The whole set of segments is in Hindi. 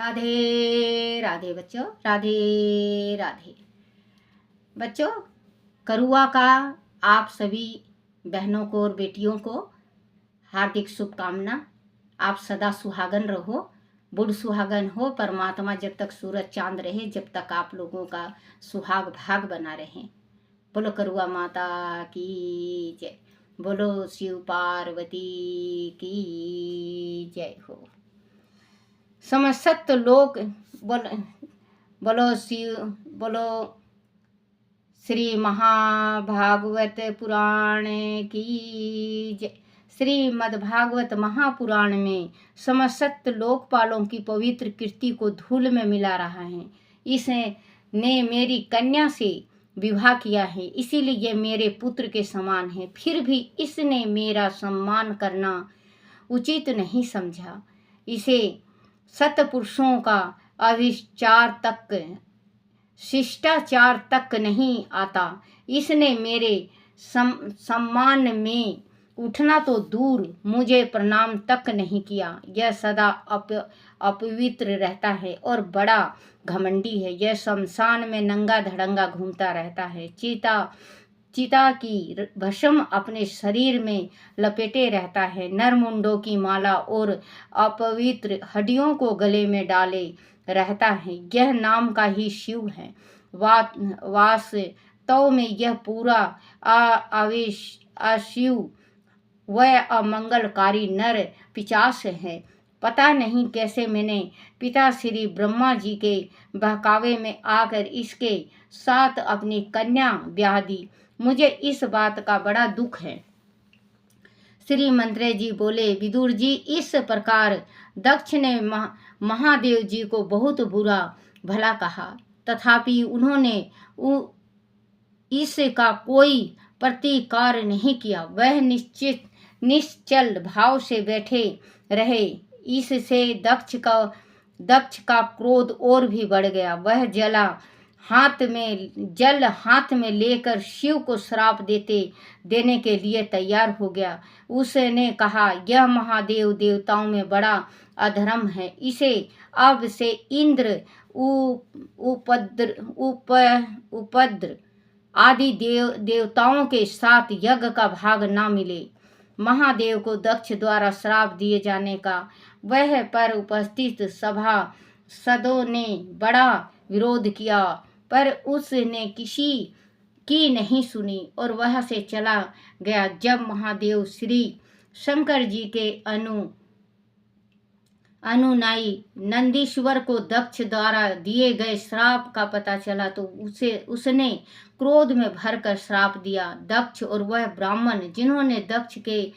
राधे राधे बच्चों, राधे राधे बच्चों। करुआ का आप सभी बहनों को और बेटियों को हार्दिक शुभकामना। आप सदा सुहागन रहो, बुढ़ सुहागन हो। परमात्मा जब तक सूरज चांद रहे, जब तक आप लोगों का सुहाग भाग बना रहे। बोलो करुआ माता की जय, बोलो शिव पार्वती की जय हो। समस्त लोग बोलो शिव, बोलो श्री महाभागवत पुराण की जय। श्रीमद् भागवत महापुराण में समस्त लोकपालों की पवित्र कीर्ति को धूल में मिला रहा है। इसने मेरी कन्या से विवाह किया है, इसीलिए ये मेरे पुत्र के समान है। फिर भी इसने मेरा सम्मान करना उचित नहीं समझा। इसे सत्पुरुषों का अविचार तक, शिष्टाचार तक नहीं आता। इसने मेरे सम्मान में उठना तो दूर, मुझे प्रणाम तक नहीं किया। यह सदा अपवित्र रहता है और बड़ा घमंडी है। यह शमशान में नंगा धड़ंगा घूमता रहता है। चिता की भस्म अपने शरीर में लपेटे रहता है। नरमुंडों की माला और अपवित्र हड्डियों को गले में डाले रहता है। यह नाम का ही शिव है। वास्तव में यह पूरा अशिव व अमंगलकारी नर पिशाच है। पता नहीं कैसे मैंने पिता श्री ब्रह्मा जी के बहकावे में आकर इसके साथ अपनी कन्या ब्याह दी। मुझे इस बात का बड़ा दुख है। श्री मंत्रे जी बोले, विदुर जी, इस प्रकार दक्ष ने महादेव जी को बहुत बुरा भला कहा, तथापि उन्होंने इसका कोई प्रतिकार नहीं किया। वह निश्चल भाव से बैठे रहे। इससे दक्ष का क्रोध और भी बढ़ गया। वह जल हाथ में लेकर शिव को श्राप देने के लिए तैयार हो गया। उसने कहा, यह महादेव देवताओं में बड़ा अधर्म है। इसे अब से इंद्र, उपद्र आदि देवताओं के साथ यज्ञ का भाग ना मिले। महादेव को दक्ष द्वारा श्राप दिए जाने का वह पर उपस्थित सभासदों ने बड़ा विरोध किया, पर उसने किसी की नहीं सुनी और वह से चला गया। जब महादेव श्री शंकर जी के अनुनायी नंदीश्वर को दक्ष द्वारा दिए गए श्राप का पता चला तो उसने क्रोध में भरकर श्राप दिया। दक्ष और वह ब्राह्मण जिन्होंने दक्ष के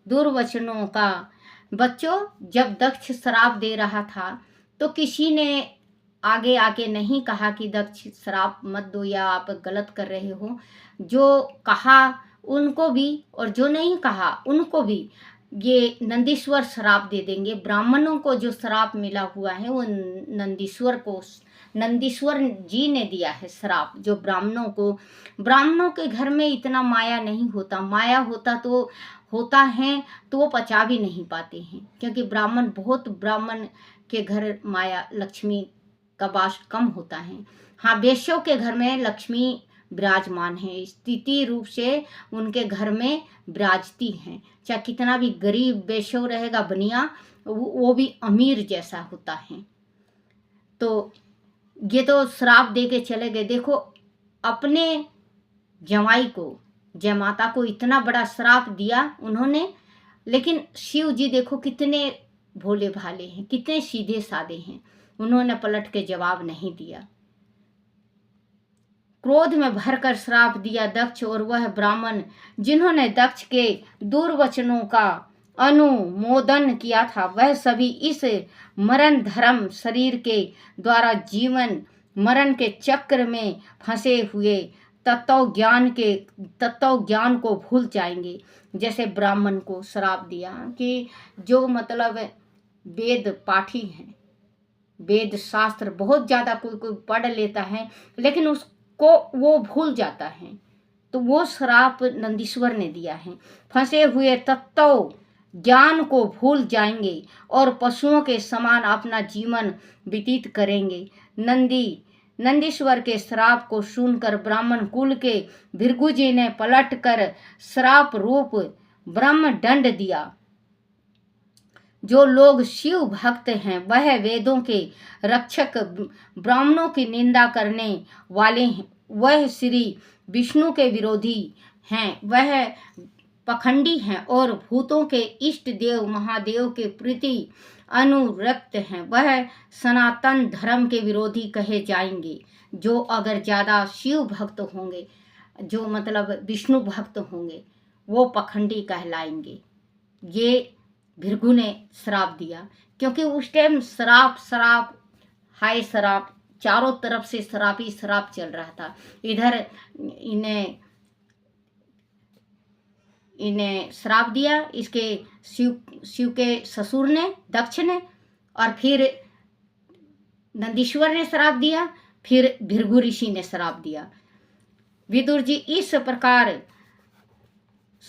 दुर्वचनों का, बच्चों, जब दक्ष श्राप दे रहा था तो किसी ने आगे आके नहीं कहा कि दक्ष श्राप मत दो या आप गलत कर रहे हो। जो कहा उनको भी और जो नहीं कहा उनको भी ये नंदीश्वर श्राप दे देंगे। ब्राह्मणों को जो श्राप मिला हुआ है वो नंदीश्वर जी ने दिया है श्राप। जो ब्राह्मणों के घर में इतना माया नहीं होता। माया होता है तो वो पचा भी नहीं पाते हैं, क्योंकि ब्राह्मण के घर माया लक्ष्मी का वास कम होता है। हाँ, वेश्यों के घर में लक्ष्मी विराजमान है, स्थिति रूप से उनके घर में विराजती हैं। चाहे कितना भी गरीब वेश्या रहेगा बनिया, वो भी अमीर जैसा होता है। तो ये तो श्राप दे के चले गए। देखो, अपने जमाई को, जयमाता को इतना बड़ा श्राप दिया उन्होंने, लेकिन शिव जी देखो कितने भोले भाले हैं, कितने सीधे साधे हैं। उन्होंने पलट के जवाब नहीं दिया। क्रोध में भरकर श्राप दिया दक्ष और वह ब्राह्मण जिन्होंने दक्ष के दुर्वचनों का अनुमोदन किया था, वह सभी इस मरण धर्म शरीर के द्वारा जीवन मरण के चक्र में फंसे हुए तत्व ज्ञान को भूल जाएंगे। जैसे ब्राह्मण को श्राप दिया कि जो मतलब वेद पाठी हैं, वेद शास्त्र बहुत ज़्यादा कोई पढ़ लेता है लेकिन उसको वो भूल जाता है, तो वो श्राप नंदीश्वर ने दिया है। फंसे हुए तत्व ज्ञान को भूल जाएंगे और पशुओं के समान अपना जीवन व्यतीत करेंगे। नंदीश्वर के श्राप को सुनकर ब्राह्मण कुल के भृगु जी ने पलटकर श्राप रूप ब्रह्म दंड दिया। जो लोग शिव भक्त हैं वह वेदों के रक्षक ब्राह्मणों की निंदा करने वाले हैं, वह श्री विष्णु के विरोधी हैं, वह पखंडी हैं और भूतों के इष्ट देव महादेव के प्रति अनुरक्त हैं, वह सनातन धर्म के विरोधी कहे जाएंगे। जो अगर ज़्यादा शिव भक्त होंगे, जो मतलब विष्णु भक्त होंगे, वो पखंडी कहलाएंगे। ये भृगु ने श्राप दिया, क्योंकि उस टाइम श्राप हाय श्राप, चारों तरफ से श्राप ही श्राप चल रहा था। इधर इन्हें श्राप दिया इसके शिव के ससुर ने, दक्ष ने, और फिर नंदीश्वर ने श्राप दिया, फिर भृगु ऋषि ने श्राप दिया। विदुर जी इस प्रकार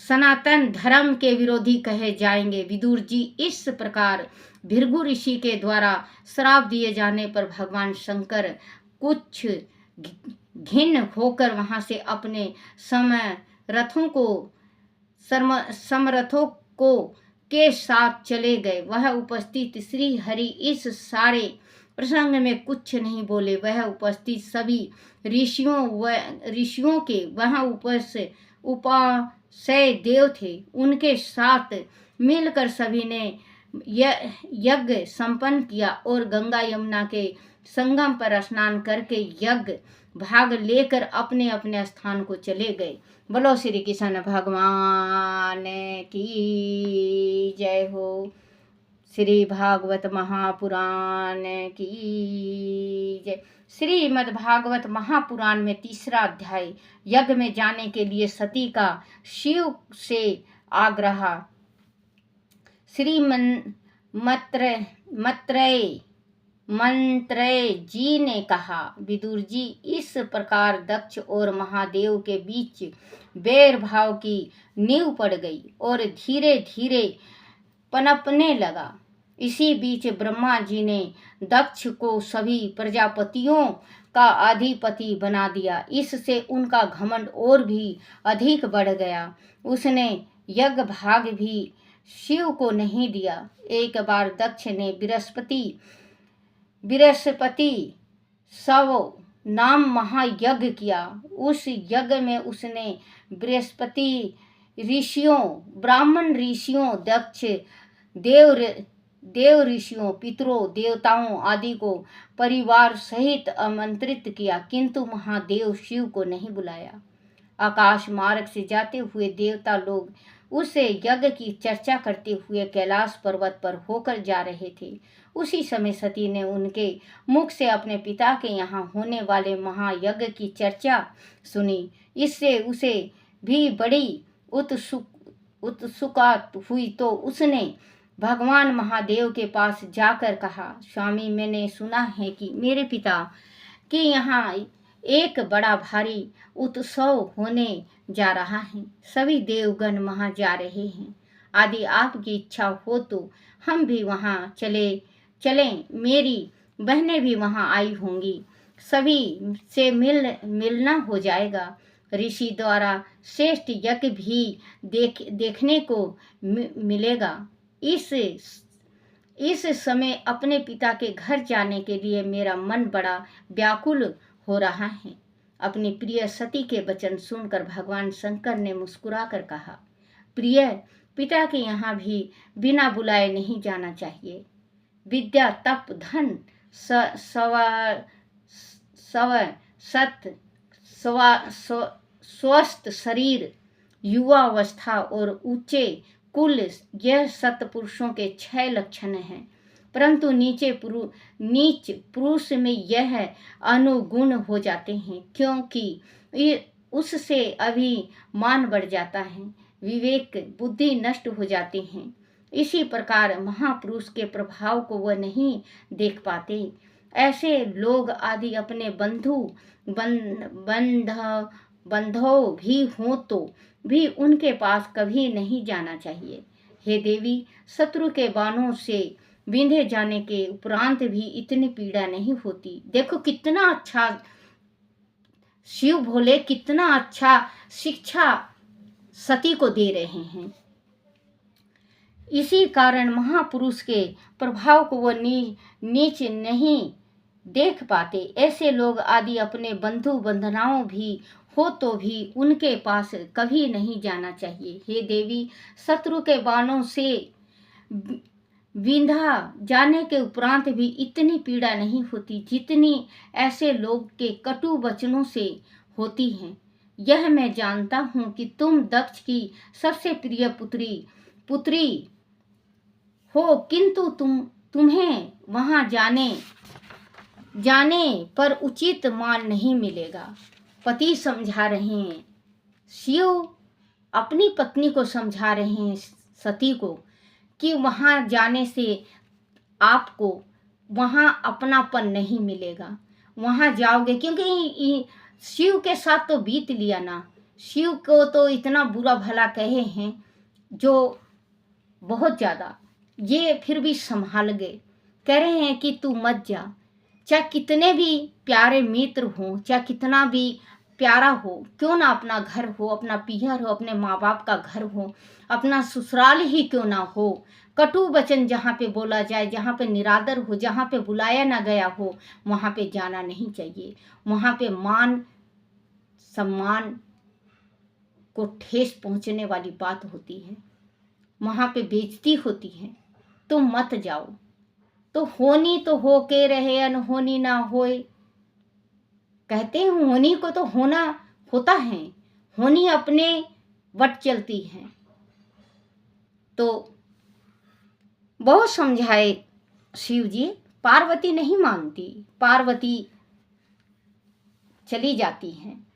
सनातन धर्म के विरोधी कहे जाएंगे। विदुर जी इस प्रकार भृगु ऋषि के द्वारा श्राप दिए जाने पर भगवान शंकर कुछ घिन्न होकर वहां से अपने समरथों को के साथ चले गए। वह उपस्थित श्री हरि इस सारे प्रसंग में कुछ नहीं बोले। वह उपस्थित सभी ऋषियों के वहां उपास्य देव थे, उनके साथ मिलकर सभी ने यज्ञ संपन्न किया और गंगा यमुना के संगम पर स्नान करके यज्ञ भाग लेकर अपने अपने स्थान को चले गए। बोलो श्री कृष्ण भगवान की जय हो। श्री भागवत महापुराण की जय। श्रीमद् भागवत महापुराण में 3रा अध्याय यज्ञ में जाने के लिए सती का शिव से आग्रह। श्री मंत्रेय जी ने कहा, विदुर जी इस प्रकार दक्ष और महादेव के बीच बैर भाव की नींव पड़ गई और धीरे धीरे पनपने लगा। इसी बीच ब्रह्मा जी ने दक्ष को सभी प्रजापतियों का अधिपति बना दिया। इससे उनका घमंड और भी अधिक बढ़ गया। उसने यज्ञ भाग भी शिव को नहीं दिया। एक बार दक्ष ने बृहस्पति सव नाम महायज्ञ किया। उस यज्ञ में उसने बृहस्पति ऋषियों, ब्राह्मण ऋषियों, दक्ष देव ऋषियों, पितरों, देवताओं आदि को परिवार सहित आमंत्रित किया, किंतु महादेव शिव को नहीं बुलाया। आकाश मार्ग से जाते हुए देवता लोग उस यज्ञ की चर्चा करते हुए कैलाश पर्वत पर होकर जा रहे थे। उसी समय सती ने उनके मुख से अपने पिता के यहाँ होने वाले महायज्ञ की चर्चा सुनी। इससे उसे भी बड़ी उत्सुकता हुई, तो उसने भगवान महादेव के पास जाकर कहा, स्वामी मैंने सुना है कि मेरे पिता के यहाँ एक बड़ा भारी उत्सव होने जा रहा है, सभी देवगण वहाँ जा रहे हैं। यदि आपकी इच्छा हो तो हम भी वहाँ चलें। मेरी बहनें भी वहाँ आई होंगी, सभी से मिलना हो जाएगा। ऋषि द्वारा श्रेष्ठ यज्ञ भी देखने को मिलेगा। इस समय अपने पिता के घर जाने के लिए मेरा मन बड़ा व्याकुल हो रहा है। अपनी प्रिय सती के वचन सुनकर भगवान शंकर ने मुस्कुराकर कहा, प्रिय, पिता के यहाँ भी बिना बुलाए नहीं जाना चाहिए। विद्या, तप, धन, स्वस्थ शरीर, युवावस्था और ऊंचे कुल, यह सत्पुरुषों के 6 लक्षण हैं। परंतु नीच पुरुष में यह अनुगुण हो जाते हैं, क्योंकि उससे अभिमान बढ़ जाता है, विवेक बुद्धि नष्ट हो जाते हैं। इसी प्रकार महापुरुष के प्रभाव को वह नहीं देख पाते। ऐसे लोग आदि अपने बंधव भी हों तो भी उनके पास कभी नहीं जाना चाहिए। हे देवी, शत्रु के बाणों से बिंधे जाने के उपरांत भी इतनी पीड़ा नहीं होती। देखो कितना अच्छा शिव भोले कितना अच्छा शिक्षा सती को दे रहे हैं। इसी कारण महापुरुष के प्रभाव को वो नीच नहीं देख पाते। ऐसे लोग आदि अपने बंधु बंधनाओं भी हो तो भी उनके पास कभी नहीं जाना चाहिए। हे देवी, शत्रु के बाणों से विंधा जाने के उपरांत भी इतनी पीड़ा नहीं होती जितनी ऐसे लोग के कटु वचनों से होती है। यह मैं जानता हूँ कि तुम दक्ष की सबसे प्रिय पुत्री हो, किंतु तुम्हें वहां जाने पर उचित मान नहीं मिलेगा। पति समझा रहे हैं, शिव अपनी पत्नी को समझा रहे हैं सती को कि वहां जाने से आपको वहां अपनापन नहीं मिलेगा। वहां जाओगे क्योंकि शिव के साथ तो बीत लिया ना, शिव को तो इतना बुरा भला कहे हैं जो बहुत ज़्यादा, ये फिर भी संभाल गए। कह रहे हैं कि तू मत जा, चाहे कितने भी प्यारे मित्र हो, चाहे कितना भी प्यारा हो, क्यों ना अपना घर हो, अपना पियर हो, अपने माँ बाप का घर हो, अपना ससुराल ही क्यों ना हो, कटु वचन जहाँ पे बोला जाए, जहाँ पे निरादर हो, जहाँ पे बुलाया ना गया हो, वहाँ पे जाना नहीं चाहिए। वहाँ पे मान सम्मान को ठेस पहुँचने वाली बात होती है, वहाँ पे बेइज्जती होती है। तुम मत जाओ। तो होनी तो हो के रहे, अनहोनी ना होए। कहते हैं होनी को तो होना होता है, होनी अपने वट चलती है। तो बहुत समझाए शिव जी, पार्वती नहीं मानती, पार्वती चली जाती हैं।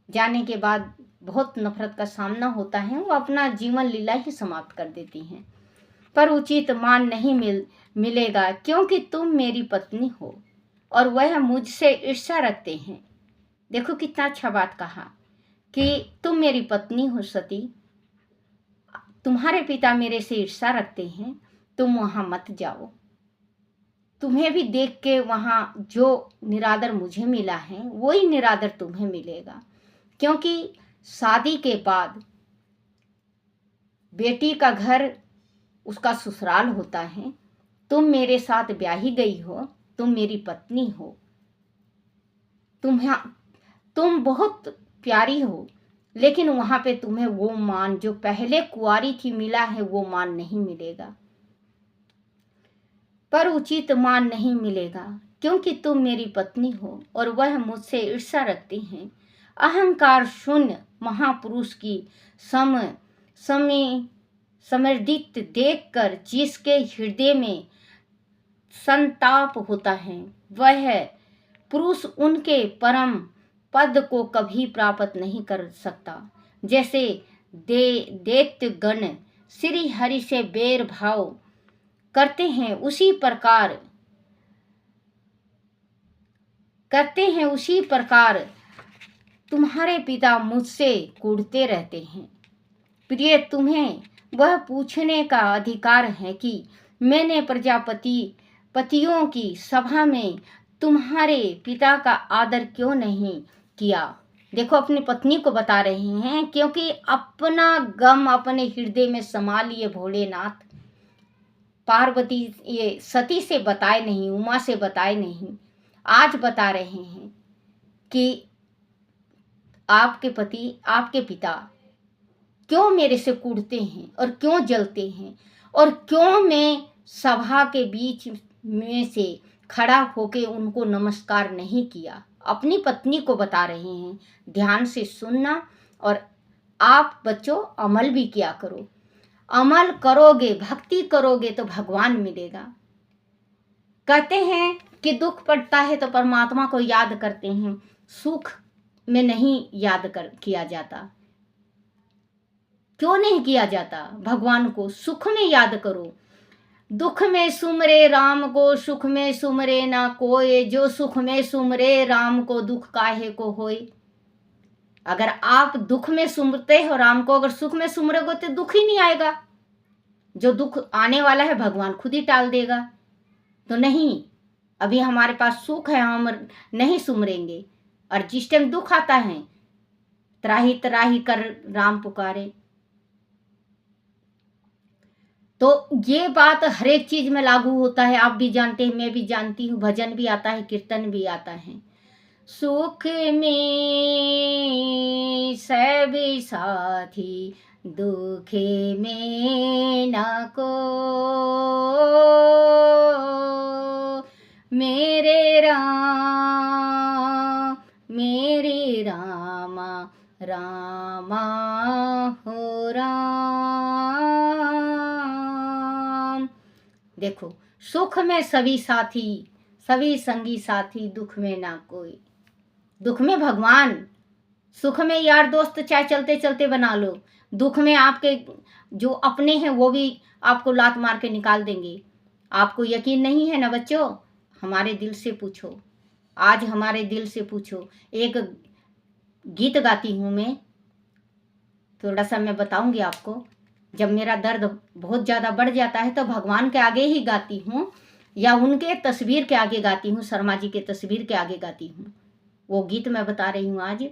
जाने के बाद बहुत नफरत का सामना होता है, वो अपना जीवन लीला ही समाप्त कर देती हैं। पर उचित मान नहीं मिलेगा क्योंकि तुम मेरी पत्नी हो और वह मुझसे ईर्ष्या रखते हैं। देखो कितना अच्छा बात कहा कि तुम मेरी पत्नी हो सती, तुम्हारे पिता मेरे से ईर्ष्या रखते हैं, तुम वहाँ मत जाओ। तुम्हें भी देख के वहाँ जो निरादर मुझे मिला है वही निरादर तुम्हें मिलेगा, क्योंकि शादी के बाद बेटी का घर उसका ससुराल होता है। तुम मेरे साथ ब्याही गई हो, तुम मेरी पत्नी हो, तुम बहुत प्यारी हो, लेकिन वहां पे तुम्हें वो मान जो पहले कुंवारी थी मिला है वो मान नहीं मिलेगा। पर उचित मान नहीं मिलेगा क्योंकि तुम मेरी पत्नी हो और वह मुझसे ईर्ष्या रखती हैं। अहंकार शून्य महापुरुष की समर्दित देखकर जिसके हृदय में संताप होता है, वह पुरुष उनके परम पद को कभी प्राप्त नहीं कर सकता। जैसे दैत्यगण श्री हरि से बैर भाव करते हैं, उसी प्रकार तुम्हारे पिता मुझसे कूटते रहते हैं। प्रिय, तुम्हें वह पूछने का अधिकार है कि मैंने पतियों की सभा में तुम्हारे पिता का आदर क्यों नहीं किया। देखो अपनी पत्नी को बता रहे हैं, क्योंकि अपना गम अपने हृदय में समा लिए भोलेनाथ। पार्वती ये सती से बताए नहीं, उमा से बताए नहीं, आज बता रहे हैं कि आपके पति, आपके पिता क्यों मेरे से कूटते हैं और क्यों जलते हैं और क्यों मैं सभा के बीच में से खड़ा होके उनको नमस्कार नहीं किया। अपनी पत्नी को बता रहे हैं। ध्यान से सुनना और आप बच्चों अमल भी किया करो। अमल करोगे, भक्ति करोगे तो भगवान मिलेगा। कहते हैं कि दुख पड़ता है तो परमात्मा को याद करते हैं, सुख में नहीं याद किया जाता। क्यों नहीं किया जाता? भगवान को सुख में याद करो। दुख में सुमरे राम को, सुख में सुमरे ना कोई, जो सुख में सुमरे राम को, दुख काहे को होए। अगर आप दुख में सुमरते हो राम को, अगर सुख में सुमरोगे तो दुख ही नहीं आएगा। जो दुख आने वाला है भगवान खुद ही टाल देगा। तो नहीं, अभी हमारे पास सुख है, हम नहीं सुमरेंगे। और जिस टाइम दुख आता है, त्राही त्राही कर राम पुकारे। तो ये बात हर एक चीज में लागू होता है। आप भी जानते हैं, मैं भी जानती हूँ। भजन भी आता है, कीर्तन भी आता है। सुख में सब साथी, दुख में न को। मेरे रामा रामा हो राम। देखो, सुख में सभी साथी, सभी संगी साथी, दुख में ना कोई। दुख में भगवान, सुख में यार दोस्त चाहे चलते चलते बना लो। दुख में आपके जो अपने हैं वो भी आपको लात मार के निकाल देंगे। आपको यकीन नहीं है ना बच्चों? हमारे दिल से पूछो, आज हमारे दिल से पूछो। एक गीत गाती हूँ मैं, थोड़ा सा मैं बताऊंगी आपको। जब मेरा दर्द बहुत ज़्यादा बढ़ जाता है तो भगवान के आगे ही गाती हूँ, या उनके तस्वीर के आगे गाती हूँ, शर्मा जी के तस्वीर के आगे गाती हूँ। वो गीत मैं बता रही हूँ आज।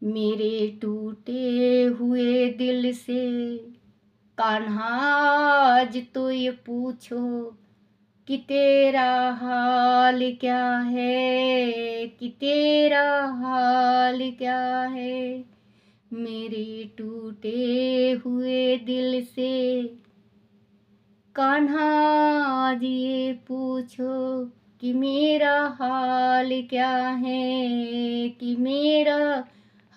मेरे टूटे हुए दिल से कान्हा आज तो ये पूछो कि तेरा हाल क्या है, कि तेरा हाल क्या है। मेरे टूटे हुए दिल से कान्हा आज ये पूछो कि मेरा हाल क्या है, कि मेरा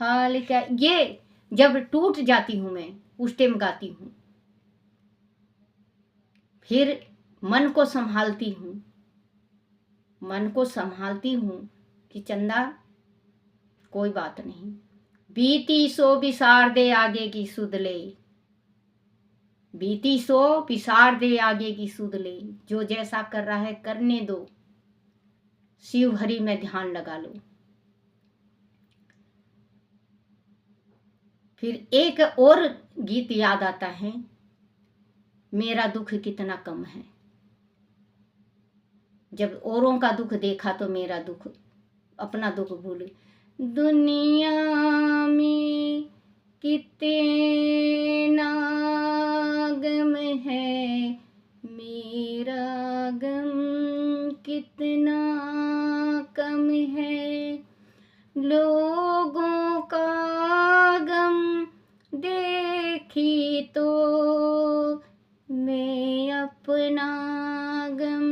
हाल क्या। ये जब टूट जाती हूँ मैं, उस टाइम गाती हूँ। फिर मन को संभालती हूँ, मन को संभालती हूँ कि चंदा कोई बात नहीं, बीती सो बिसार दे आगे की सुध ले, बीती सो बिसार दे आगे की सुध ले। जो जैसा कर रहा है करने दो, शिव हरि में ध्यान लगा लो। फिर एक और गीत याद आता है, मेरा दुख कितना कम है। जब औरों का दुख देखा तो मेरा दुख, अपना दुख भूल। दुनिया में कितना गम है, मेरा गम कितना कम है। लोगों का गम देखी तो मैं अपना गम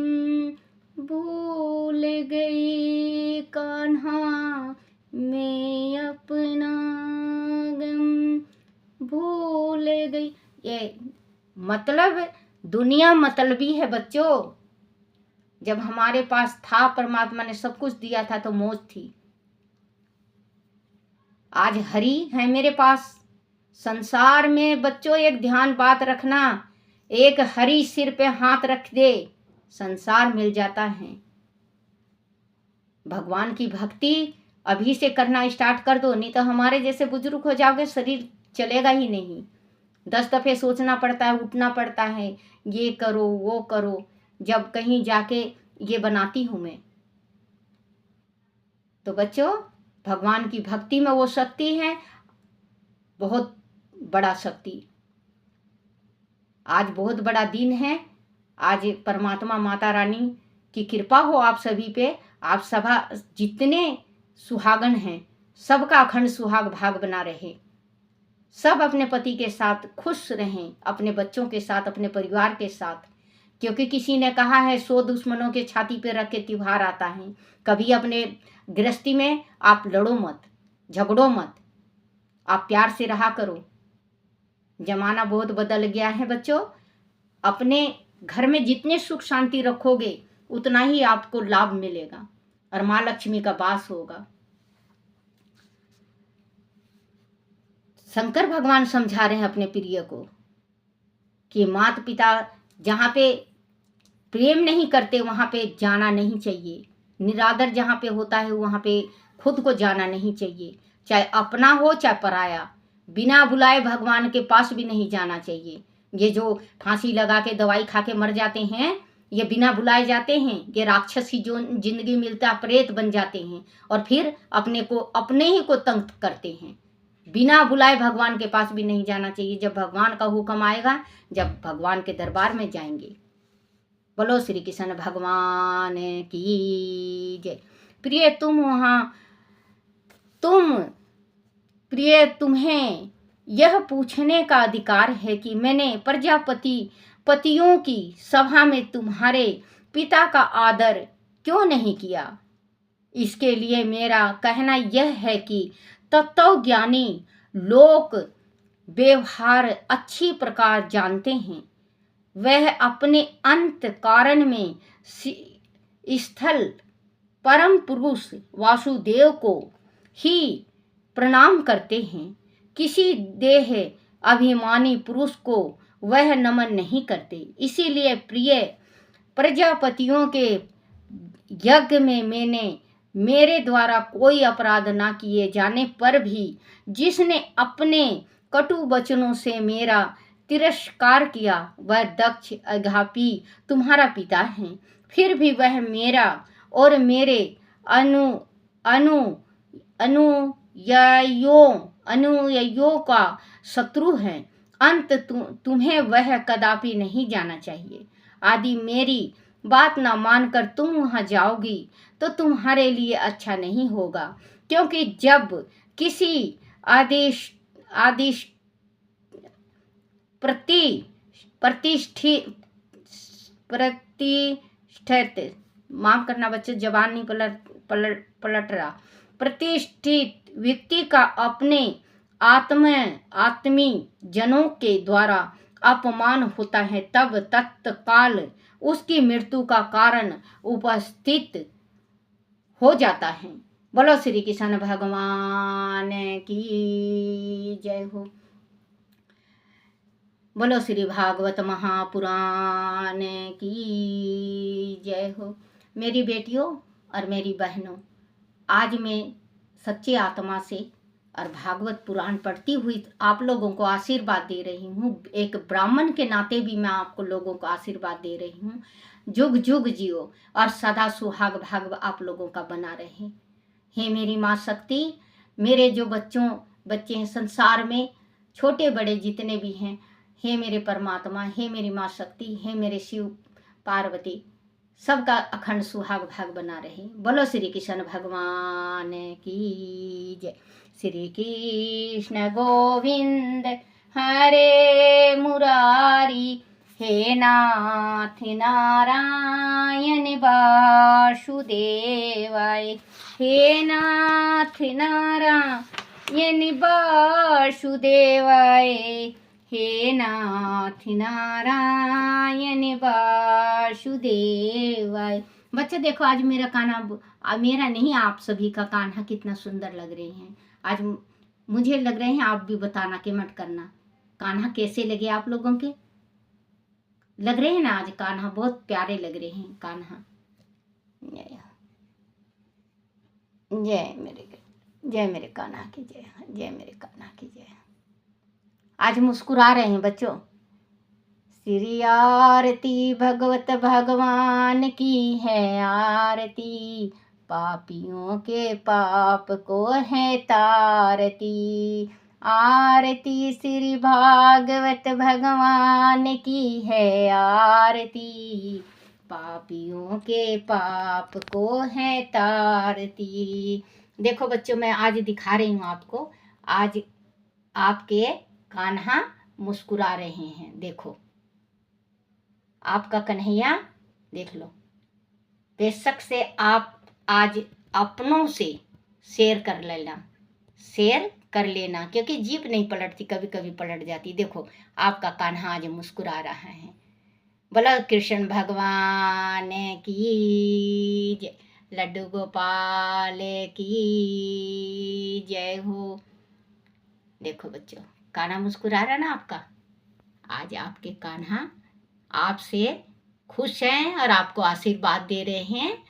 भूल गई कान्हा, मैं अपना गम भूल गई। ये मतलब दुनिया मतलबी है बच्चों। जब हमारे पास था, परमात्मा ने सब कुछ दिया था तो मौज थी। आज हरि है मेरे पास। संसार में बच्चों एक ध्यान बात रखना, एक हरि सिर पे हाथ रख दे, संसार मिल जाता है। भगवान की भक्ति अभी से करना स्टार्ट कर दो, नहीं तो हमारे जैसे बुजुर्ग हो जाओगे, शरीर चलेगा ही नहीं। 10 दफे सोचना पड़ता है, उठना पड़ता है, ये करो वो करो, जब कहीं जाके ये बनाती हूँ मैं। तो बच्चों, भगवान की भक्ति में वो शक्ति है, बहुत बड़ा शक्ति। आज बहुत बड़ा दिन है। आज परमात्मा माता रानी की कृपा हो आप सभी पे। आप सभा जितने सुहागन हैं, सबका अखंड सुहाग भाग बना रहे। सब अपने पति के साथ खुश रहें, अपने बच्चों के साथ, अपने परिवार के साथ। क्योंकि किसी ने कहा है 100 दुश्मनों के छाती पे रख के त्योहार आता है। कभी अपने गृहस्थी में आप लड़ो मत, झगड़ो मत, आप प्यार से रहा करो। जमाना बहुत बदल गया है बच्चों। अपने घर में जितने सुख शांति रखोगे उतना ही आपको लाभ मिलेगा और माँ लक्ष्मी का वास होगा। शंकर भगवान समझा रहे हैं अपने प्रिय को कि माता पिता जहाँ पे प्रेम नहीं करते वहाँ पे जाना नहीं चाहिए। निरादर जहाँ पे होता है वहाँ पे खुद को जाना नहीं चाहिए, चाहे अपना हो चाहे पराया। बिना बुलाए भगवान के पास भी नहीं जाना चाहिए। ये जो फांसी लगा के दवाई खा के मर जाते हैं, ये बिना बुलाए जाते हैं, ये राक्षसी जो जिंदगी मिलता प्रेत बन जाते हैं और फिर अपने ही को तंग करते हैं। बिना बुलाए भगवान के पास भी नहीं जाना चाहिए। जब भगवान का हुक्म आएगा, जब भगवान के दरबार में जाएंगे। बोलो श्री कृष्ण भगवान की जय। प्रिय तुम्हें यह पूछने का अधिकार है कि मैंने पतियों की सभा में तुम्हारे पिता का आदर क्यों नहीं किया। इसके लिए मेरा कहना यह है कि तत्वज्ञानी लोग व्यवहार अच्छी प्रकार जानते हैं। वह अपने अंत कारण में स्थल परम पुरुष वासुदेव को ही प्रणाम करते हैं। किसी देह अभिमानी पुरुष को वह नमन नहीं करते। इसीलिए प्रिय प्रजापतियों के यज्ञ में मेरे द्वारा कोई अपराध ना किए जाने पर भी जिसने अपने कटु वचनों से मेरा तिरस्कार किया, वह दक्ष अगापी तुम्हारा पिता है। फिर भी वह मेरा और मेरे अनुयायियों का शत्रु है। अंत तुम्हें वह कदापि नहीं जाना चाहिए। आदि मेरी बात ना मानकर तुम वहां जाओगी तो तुम्हारे लिए अच्छा नहीं होगा, क्योंकि जब किसी आदेश प्रतिष्ठित, माफ करना बच्चे जबान नहीं पलट रहा, प्रतिष्ठित व्यक्ति का अपने आत्मी जनों के द्वारा अपमान होता है, तब तत्काल उसकी मृत्यु का कारण उपस्थित हो जाता है। बोलो श्री कृष्ण भगवान की जय हो। बोलो श्री भागवत महापुराण की जय हो। मेरी बेटियों और मेरी बहनों, आज मैं सच्ची आत्मा से और भागवत पुराण पढ़ती हुई आप लोगों को आशीर्वाद दे रही हूँ। एक ब्राह्मण के नाते भी मैं आपको लोगों को आशीर्वाद दे रही हूँ। जुग जुग जियो और सदा सुहाग भाग आप लोगों का बना रहे। हे मेरी माँ शक्ति, मेरे जो बच्चे हैं संसार में, छोटे बड़े जितने भी हैं, हे मेरे परमात्मा, हे मेरी माँ शक्ति, हे मेरे शिव पार्वती, सबका अखंड सुहाग भाग बना रहे। बोलो श्री कृष्ण भगवान की जय। श्री कृष्ण गोविंद हरे मुरारी, हे नाथ नारायण वासुदेवाय, हे नाथ नारायण वासुदेवाय, हे नाथ नारायण वासुदेवाय। बच्चे देखो, आज मेरा कान्हा, मेरा नहीं आप सभी का कान्हा कितना सुंदर लग रहे हैं। आज मुझे लग रहे हैं, आप भी बताना कमेंट करना कान्हा कैसे लगे आप लोगों के। लग रहे हैं ना आज कान्हा बहुत प्यारे लग रहे हैं। कान्हा जय मेरे कान्हा की जय, जय मेरे कान्हा की जय। आज मुस्कुरा रहे हैं बच्चों। श्री आरती भगवत भगवान की है आरती, पापियों के पाप को है तारती। आरती श्री भागवत भगवान की है आरती, पापियों के पाप को है तारती। देखो बच्चों, मैं आज दिखा रही हूँ आपको। आज आपके कान्हा मुस्कुरा रहे हैं। देखो, आपका कन्हैया देख लो। बेशक से आप आज अपनों से शेयर कर लेना, क्योंकि जीप नहीं पलटती, कभी कभी पलट जाती। देखो, आपका कान्हा आज मुस्कुरा रहा है। बोलो कृष्ण भगवान की जय, लड्डू गोपाल की जय हो। देखो बच्चों, कान्हा मुस्कुरा रहा ना आपका। आज आपके कान्हा आपसे खुश हैं और आपको आशीर्वाद दे रहे हैं।